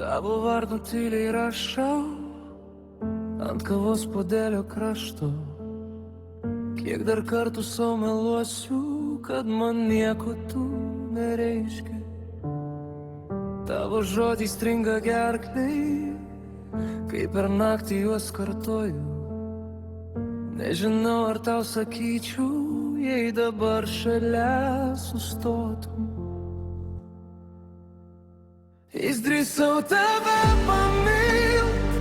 Tavo vardą tyliai rašau ant kavos puodelio krašto. Kiek dar kartų savo meluosiu, kad man nieko tu nereiškia. Tavo žodžiai stringa gerklei, kai per naktį juos kartoju. Nežinau, ar tau sakyčiau, jei dabar šalia sustotum. Išdrįsau tave pamilt,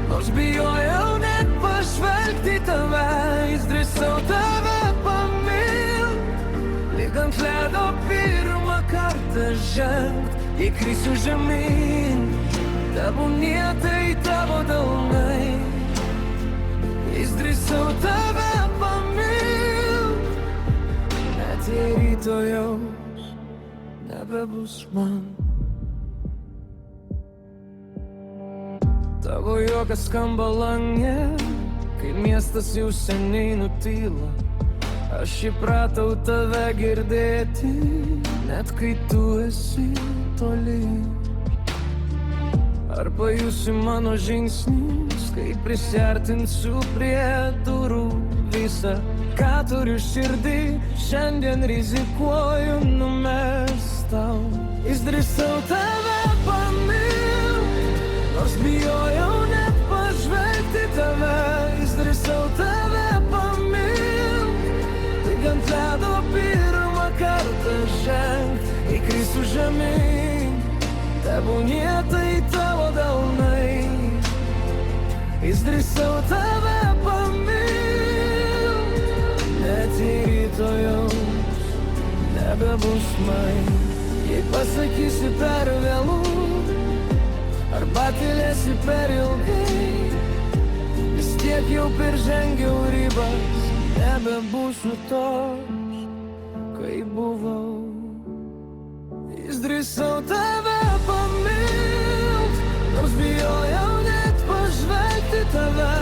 nors bijojau net pažvelgti tave. Išdrįsau tave pamilt, lyg ant ledo pirmą kartą žengt. Įkrisiu žemyn, tebūnie tai tavo delnai. Išdrįsau tave pamilt, net jei rytojaus nebebus man. Tavo juokas skamba lange, kai miestas jau seniai nutyla. Aš įpratau tave girdėti, net kai tu esi toli. Ar pajusi mano žingsnius, kai prisiartinsiu prie durų? Visa, ką turiu širdį, šiandien rizikuoju numest tau. Išdrįsau tave pamilt, nors bijojau net pažvelgti tave. Išdrįsau tave pamilt, tik ant ledo pirmą kartą žengt. Įkrisiu žemyn, tebūnie tai tavo delnai. Išdrįsau tave pamilt, net jei rytojaus nebebus man. Jei pasakysi per vėlų, arba tylėsi per ilgai, vis tiek jau peržengiau ribas. Nebebūsiu toks, kaip buvau. Išdrįsau tave pamilt, nors bijojau net pažvelgti tave.